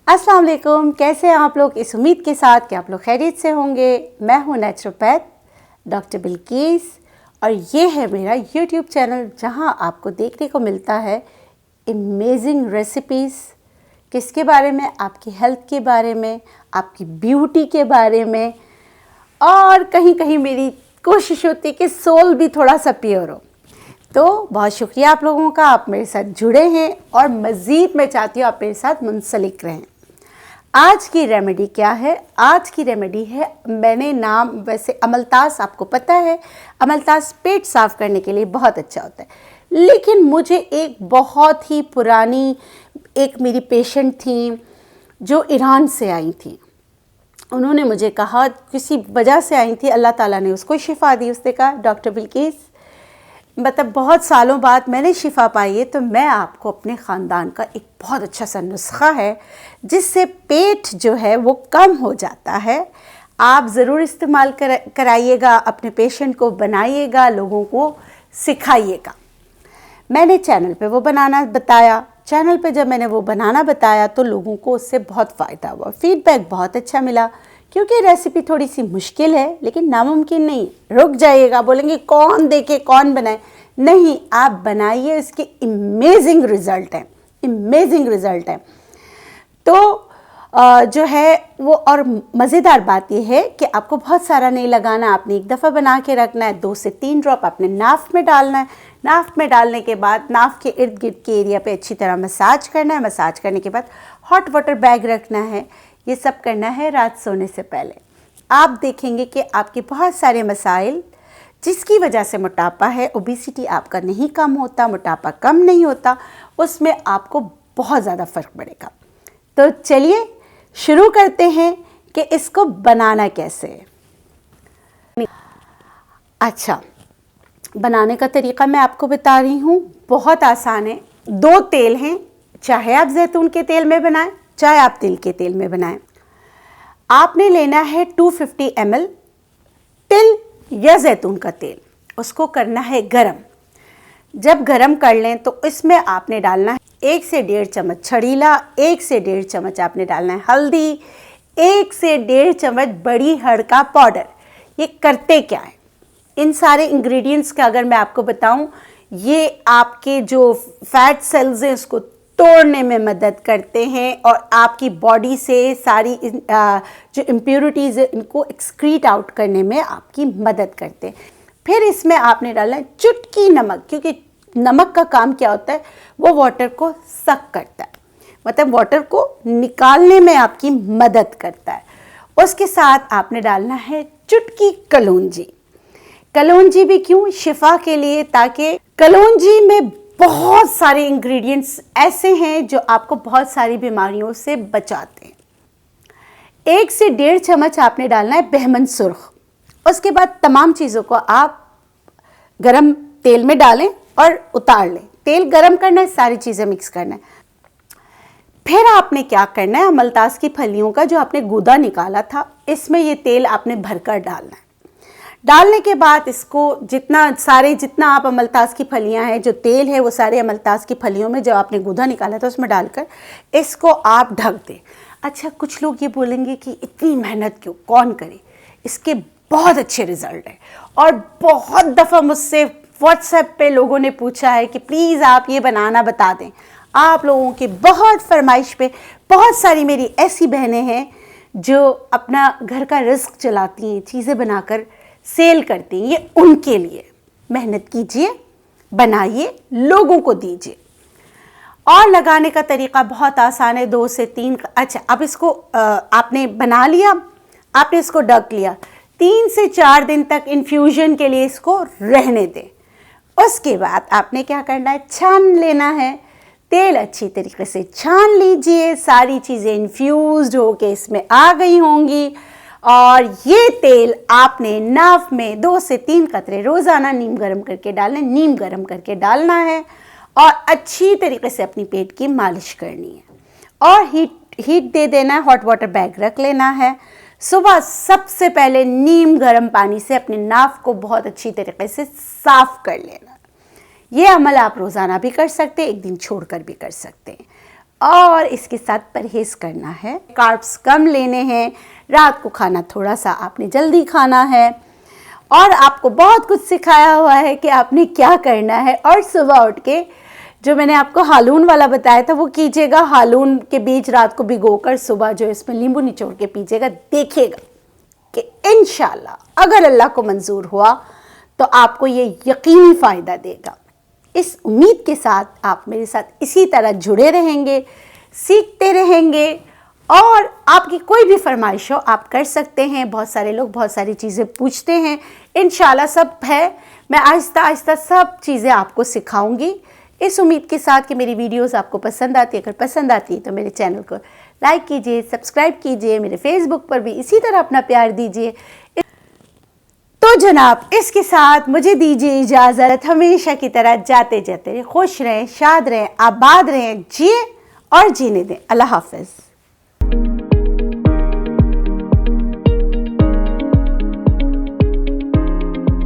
अस्सलाम वालेकुम, कैसे हैं आप लोग। इस उम्मीद के साथ कि आप लोग खैरियत से होंगे। मैं हूं नेचुरोपैथ डॉक्टर बिल्किस और ये है मेरा यूट्यूब चैनल जहां आपको देखने को मिलता है अमेजिंग रेसिपीज़। किसके बारे में? आपकी हेल्थ के बारे में, आपकी ब्यूटी के बारे में, और कहीं कहीं मेरी कोशिश होती है कि सोल भी थोड़ा सा प्योर हो। तो बहुत शुक्रिया आप लोगों का, आप मेरे साथ जुड़े हैं और मज़ीद मैं चाहती हूँ आप मेरे साथ मुंसलिक रहें। आज की रेमेडी क्या है? आज की रेमेडी है, मैंने नाम, वैसे अमलतास आपको पता है, अमलतास पेट साफ़ करने के लिए बहुत अच्छा होता है। लेकिन मुझे एक बहुत ही पुरानी, एक मेरी पेशेंट थी जो ईरान से आई थी। उन्होंने मुझे कहा, किसी वजह से आई थी, अल्लाह ताला ने उसको शिफा दी। उसने कहा डॉक्टर बिल्किस, मतलब बहुत सालों बाद मैंने शिफा पाई है, तो मैं आपको अपने ख़ानदान का एक बहुत अच्छा सा नुस्खा है जिससे पेट जो है वो कम हो जाता है। आप ज़रूर इस्तेमाल कराइएगा, अपने पेशेंट को बनाइएगा, लोगों को सिखाइएगा। मैंने चैनल पे वो बनाना बताया। चैनल पे जब मैंने वो बनाना बताया तो लोगों को उससे बहुत फ़ायदा हुआ, फीडबैक बहुत अच्छा मिला। क्योंकि रेसिपी थोड़ी सी मुश्किल है लेकिन नामुमकिन नहीं। रुक जाइएगा, बोलेंगे कौन देखे कौन बनाए। नहीं, आप बनाइए, इसके इमेजिंग रिज़ल्ट हैं, इमेजिंग रिज़ल्ट हैं। तो जो है वो, और मज़ेदार बात यह है कि आपको बहुत सारा नहीं लगाना। आपने एक दफ़ा बना के रखना है, 2 से 3 ड्रॉप आपने नाफ में डालना है। नाफ में डालने के बाद नाफ के इर्द गिर्द के एरिया पे अच्छी तरह मसाज करना है। मसाज करने के बाद हॉट वाटर बैग रखना है। ये सब करना है रात सोने से पहले। आप देखेंगे कि आपके बहुत सारे मसाइल, जिसकी वजह से मोटापा है, ओबेसिटी आपका नहीं कम होता, मोटापा कम नहीं होता, उसमें आपको बहुत ज़्यादा फ़र्क पड़ेगा। तो चलिए शुरू करते हैं कि इसको बनाना कैसे है। अच्छा, बनाने का तरीका मैं आपको बता रही हूँ, बहुत आसान है। 2 तेल हैं, चाहे आप जैतून के तेल में बनाएं, चाहे आप तिल के तेल में बनाएं। आपने लेना है 250 ml तिल या जैतून का तेल। उसको करना है गरम। जब गरम कर लें तो इसमें आपने डालना है 1 से 1.5 चम्मच छड़ीला, 1 से 1.5 चम्मच आपने डालना है हल्दी, 1 से 1.5 चम्मच बड़ी हर्ड़ का पाउडर। ये करते क्या है? इन सारे इंग्रेडिएंट्स का अगर मैं आपको बताऊं, ये आपके जो फैट सेल्स हैं उसको तोड़ने में मदद करते हैं और आपकी बॉडी से सारी जो इम्प्योरिटीज़ है इनको एक्सक्रीट आउट करने में आपकी मदद करते हैं। फिर इसमें आपने डालना है चुटकी नमक, क्योंकि नमक का काम क्या होता है, वो वाटर को सक करता है, मतलब वाटर को निकालने में आपकी मदद करता है। उसके साथ आपने डालना है चुटकी कलौंजी। कलौंजी भी क्यों? शिफा के लिए, ताकि कलौंजी में बहुत सारे इंग्रेडिएंट्स ऐसे हैं जो आपको बहुत सारी बीमारियों से बचाते हैं। 1 से 1.5 चम्मच आपने डालना है बहमन सुर्ख। उसके बाद तमाम चीज़ों को आप गरम तेल में डालें और उतार लें। तेल गरम करना है, सारी चीज़ें मिक्स करना है। फिर आपने क्या करना है, अमलतास की फलियों का जो आपने गूदा निकाला था, इसमें ये तेल आपने भरकर डालना है। डालने के बाद इसको जितना आप अमलतास की फलियां हैं, जो तेल है वो सारे अमलतास की फलियों में जो आपने गूदा निकाला था उसमें डालकर इसको आप ढक दें। अच्छा, कुछ लोग ये बोलेंगे कि इतनी मेहनत क्यों, कौन करे? इसके बहुत अच्छे रिजल्ट हैं और बहुत दफ़ा मुझसे व्हाट्सएप पे लोगों ने पूछा है कि प्लीज़ आप ये बनाना बता दें। आप लोगों की बहुत फरमाइश पे बहुत सारी मेरी ऐसी बहनें हैं जो अपना घर का रिस्क चलाती हैं, चीज़ें बनाकर सेल करती हैं। ये उनके लिए मेहनत कीजिए, बनाइए, लोगों को दीजिए। और लगाने का तरीका बहुत आसान है, 2 से 3। अच्छा, अब इसको आपने बना लिया, आपने इसको ढक लिया, 3 से 4 दिन तक इन्फ्यूजन के लिए इसको रहने दें। उसके बाद आपने क्या करना है, छान लेना है। तेल अच्छी तरीके से छान लीजिए, सारी चीज़ें इन्फ्यूज़्ड होके इसमें आ गई होंगी। और ये तेल आपने नाफ में 2 से 3 कतरे रोज़ाना नीम गर्म करके डालना है। नीम गर्म करके डालना है और अच्छी तरीके से अपनी पेट की मालिश करनी है और हीट दे देना है। हॉट वाटर बैग रख लेना है। सुबह सबसे पहले नीम गर्म पानी से अपने नाफ को बहुत अच्छी तरीके से साफ़ कर लेना। ये अमल आप रोज़ाना भी कर सकते हैं, एक दिन छोड़कर भी कर सकते हैं। और इसके साथ परहेज़ करना है, कार्ब्स कम लेने हैं, रात को खाना थोड़ा सा आपने जल्दी खाना है, और आपको बहुत कुछ सिखाया हुआ है कि आपने क्या करना है। और सुबह उठ के जो मैंने आपको हालून वाला बताया था वो कीजिएगा, हालून के बीज रात को भिगोकर सुबह जो इसमें नींबू निचोड़ के पीजिएगा, देखिएगा कि इंशाल्लाह अगर अल्लाह को मंजूर हुआ तो आपको ये यकीनी फ़ायदा देगा। इस उम्मीद के साथ आप मेरे साथ इसी तरह जुड़े रहेंगे, सीखते रहेंगे, और आपकी कोई भी फरमाइश हो आप कर सकते हैं। बहुत सारे लोग बहुत सारी चीज़ें पूछते हैं, इंशाल्लाह सब है, मैं आहिस्ता आहिस्ता सब चीज़ें आपको सिखाऊंगी, इस उम्मीद के साथ कि मेरी वीडियोस आपको पसंद आती है। अगर पसंद आती है तो मेरे चैनल को लाइक कीजिए, सब्सक्राइब कीजिए, मेरे फेसबुक पर भी इसी तरह अपना प्यार दीजिए। तो जनाब, इसके साथ मुझे दीजिए इजाज़त। हमेशा की तरह जाते जाते खुश रहें, शाद रहें, आबाद रहें, जिए और जीने दें। अल्लाह हाफ़िज़।